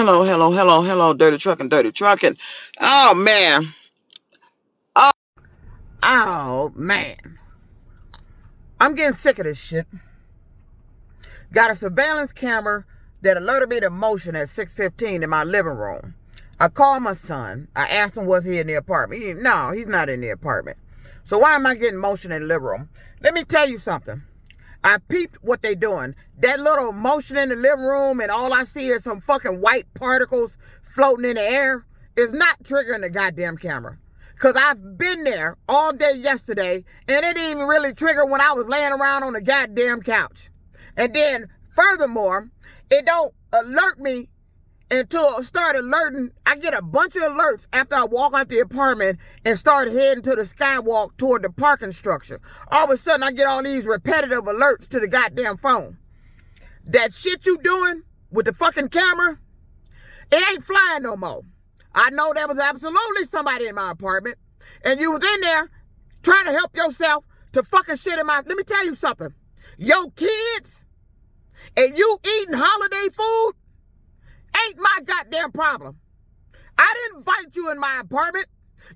Hello, dirty trucking. Oh, man. Oh, man. I'm getting sick of this shit. Got a surveillance camera that alerted me to motion at 6:15 in my living room. I called my son. I asked him, was he in the apartment? No, he's not in the apartment. So why am I getting motion in the living room? Let me tell you something. I peeped what they doing. That little motion in the living room and all I see is some fucking white particles floating in the air is not triggering the goddamn camera. Because I've been there all day yesterday and it didn't even really trigger when I was laying around on the goddamn couch. And then furthermore, it don't alert me until it start alerting. I get a bunch of alerts after I walk out the apartment and start heading to the skywalk toward the parking structure. All of a sudden, I get all these repetitive alerts to the goddamn phone. That shit you doing with the fucking camera, it ain't flying no more. I know there was absolutely somebody in my apartment, and you was in there trying to help yourself to fucking shit in my... Let me tell you something. Your kids and you eating holiday food ain't my goddamn problem. I didn't invite you in my apartment.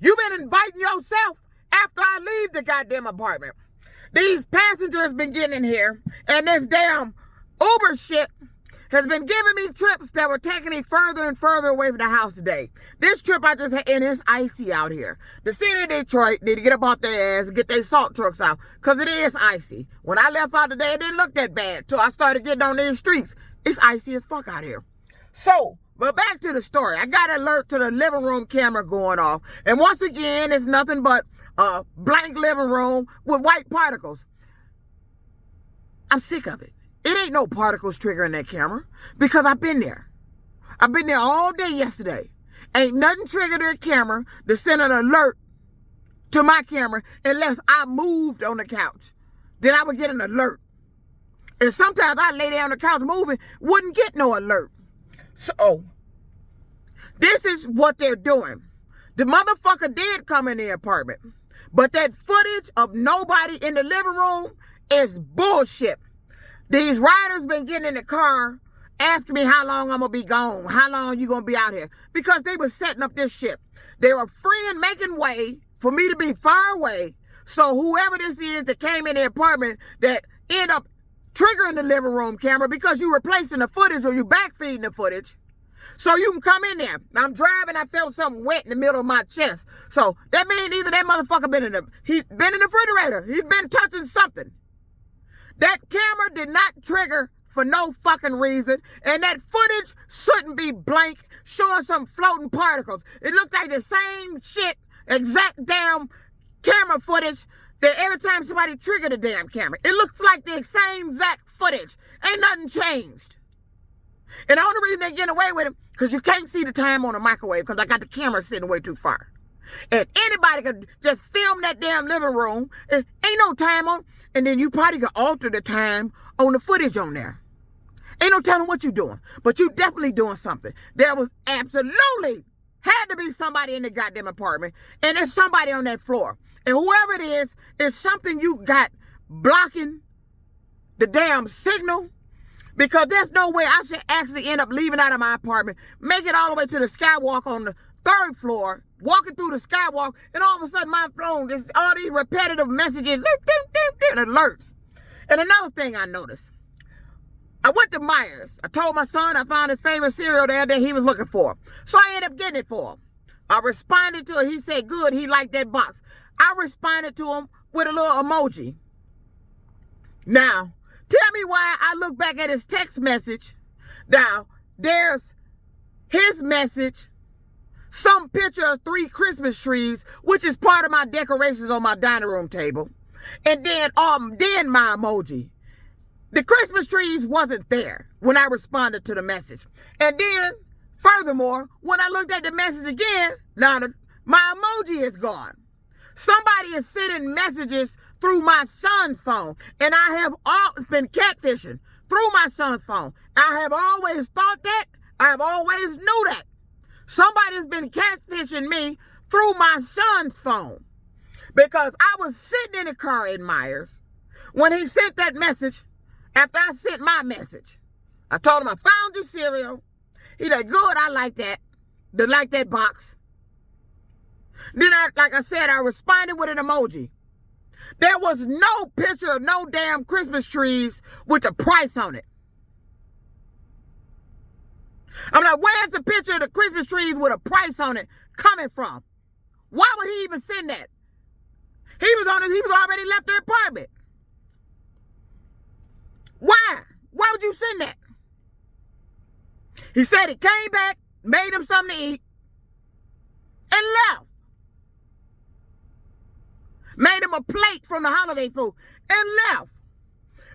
You've been inviting yourself after I leave the goddamn apartment. These passengers been getting in here, and this damn Uber shit has been giving me trips that were taking me further and further away from the house today. This trip I just had, and it's icy out here. The city of Detroit need to get up off their ass and get their salt trucks out, because it is icy. When I left out today, it didn't look that bad till I started getting on these streets. It's icy as fuck out here. So, but back to the story. I got an alert to the living room camera going off. And once again, it's nothing but a blank living room with white particles. I'm sick of it. It ain't no particles triggering that camera because I've been there. I've been there all day yesterday. Ain't nothing triggered that camera to send an alert to my camera unless I moved on the couch. Then I would get an alert. And sometimes I lay down on the couch moving, wouldn't get no alert. So, this is what they're doing. The motherfucker did come in the apartment, but that footage of nobody in the living room is bullshit. These riders been getting in the car asking me how long I'm going to be gone, how long you going to be out here, because they were setting up this shit. They were freeing, making way for me to be far away, so whoever this is that came in the apartment that end up triggering the living room camera because you replacing the footage or you backfeeding the footage, so you can come in there. I'm driving, I felt something wet in the middle of my chest. So that means either that motherfucker he's been in the refrigerator, he's been touching something. That camera did not trigger for no fucking reason, and that footage shouldn't be blank, showing some floating particles. It looked like the same shit, exact damn camera footage that every time somebody triggered the damn camera. It looks like the same exact footage. Ain't nothing changed. And the only reason they getting away with it, because you can't see the time on the microwave, because I got the camera sitting way too far. And anybody could just film that damn living room. Ain't no time on. And then you probably could alter the time on the footage on there. Ain't no telling what you doing. But you definitely doing something. There was absolutely had to be somebody in the goddamn apartment. And there's somebody on that floor. And whoever it is something you got blocking the damn signal. Because there's no way I should actually end up leaving out of my apartment, make it all the way to the skywalk on the 3rd floor, walking through the skywalk, and all of a sudden my phone, there's all these repetitive messages, and alerts. And another thing I noticed, I went to Myers. I told my son I found his favorite cereal there that he was looking for. So I ended up getting it for him. I responded to it. He said, good, he liked that box. I responded to him with a little emoji. Now, tell me why I look back at his text message. Now, there's his message, some picture of 3 Christmas trees, which is part of my decorations on my dining room table. And then my emoji. The Christmas trees wasn't there when I responded to the message. And then, furthermore, when I looked at the message again, now my emoji is gone. Somebody is sending messages through my son's phone. And I have been catfishing through my son's phone. I have always thought that. I have always knew that. Somebody's been catfishing me through my son's phone. Because I was sitting in the car in Myers when he sent that message after I sent my message. I told him I found your cereal. He like, good, I like that. They like that box. Then, like I said, I responded with an emoji. There was no picture of no damn Christmas trees with the price on it. I'm like, where's the picture of the Christmas trees with a price on it coming from? Why would he even send that? He was already left the apartment. Why? Why would you send that? He said he came back, made him something to eat, and left. Made him a plate from the holiday food and left.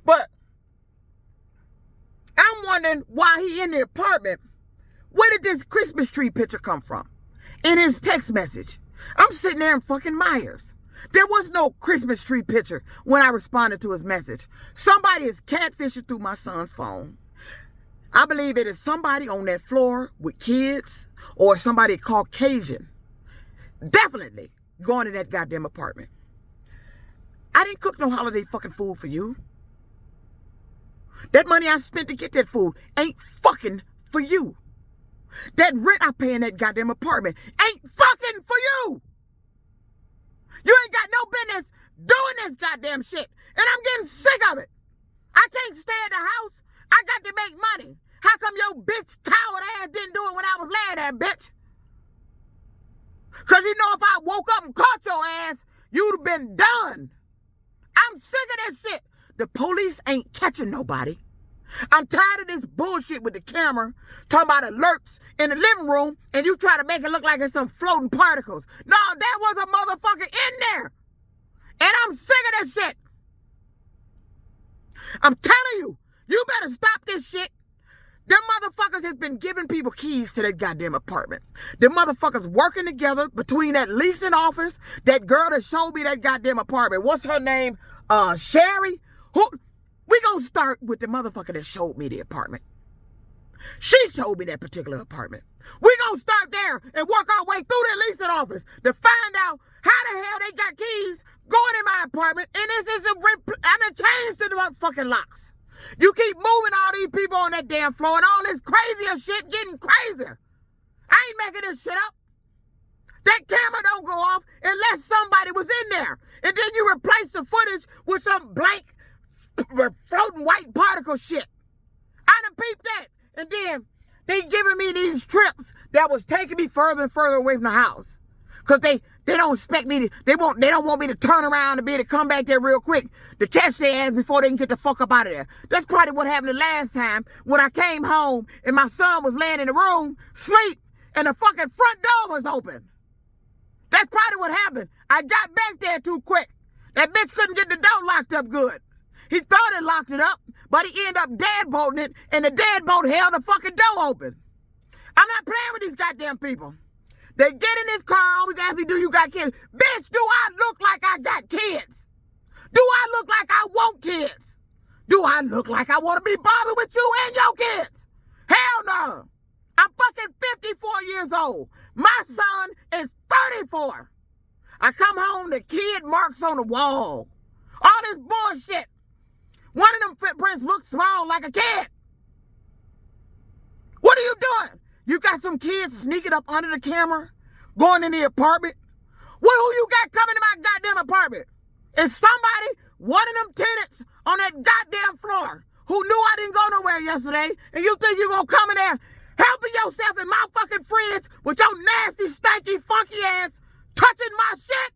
But I'm wondering why he in the apartment. Where did this Christmas tree picture come from? In his text message. I'm sitting there in fucking Myers. There was no Christmas tree picture when I responded to his message. Somebody is catfishing through my son's phone. I believe it is somebody on that floor with kids or somebody Caucasian. Definitely going to that goddamn apartment. I didn't cook no holiday fucking food for you. That money I spent to get that food ain't fucking for you. That rent I pay in that goddamn apartment ain't fucking for you. You ain't got no business doing this goddamn shit. And I'm getting sick of it. I can't stay at the house. I got to make money. How come your bitch coward ass didn't do it when I was laying there, bitch? Because you know if I woke up and caught your ass, you'd have been done. I'm sick of that shit. The police ain't catching nobody. I'm tired of this bullshit with the camera talking about alerts in the living room and you try to make it look like it's some floating particles. No, that was a motherfucker in there. And I'm sick of that shit. I'm telling you, you better stop this shit. Them motherfuckers has been giving people keys to that goddamn apartment. Them motherfuckers working together between that leasing office, that girl that showed me that goddamn apartment. What's her name? Sherry? We gonna start with the motherfucker that showed me the apartment. She showed me that particular apartment. We gonna start there and work our way through the leasing office to find out how the hell they got keys going in my apartment and this is a change to the motherfucking locks. You keep moving all these people on that damn floor and all this crazier shit getting crazier. I ain't making this shit up. That camera don't go off unless somebody was in there. And then you replace the footage with some blank floating white particle shit. I done peeped that. And then they giving me these trips that was taking me further and further away from the house. Cause they don't expect me to, they don't want me to turn around and be able to come back there real quick to catch their ass before they can get the fuck up out of there. That's probably what happened the last time when I came home and my son was laying in the room, sleep, and the fucking front door was open. That's probably what happened. I got back there too quick. That bitch couldn't get the door locked up good. He thought it locked it up, but he ended up deadbolting it, and the deadbolt held the fucking door open. I'm not playing with these goddamn people. They get in this car, always ask me, do you got kids? Bitch, do I look like I got kids? Do I look like I want kids? Do I look like I want to be bothered with you and your kids? Hell no. I'm fucking 54 years old. My son is 34. I come home, the kid marks on the wall. All this bullshit. One of them footprints look small like a kid. What are you doing? You got some kids sneaking up under the camera, going in the apartment? Who you got coming to my goddamn apartment? Is somebody, one of them tenants on that goddamn floor who knew I didn't go nowhere yesterday, and you think you're gonna come in there helping yourself in my fucking fridge with your nasty, stanky, funky ass touching my shit?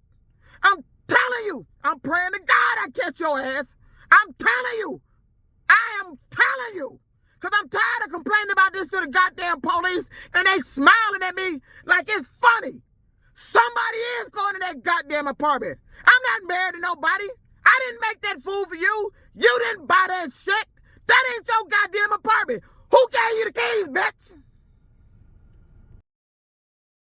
I'm telling you, I'm praying to God I catch your ass. I'm telling you. I am telling you. Because I'm tired of complaining about this to the goddamn police and they smiling at me like it's funny. Somebody is going to that goddamn apartment. I'm not married to nobody. I didn't make that food for you. You didn't buy that shit. That ain't your goddamn apartment. Who gave you the keys, bitch?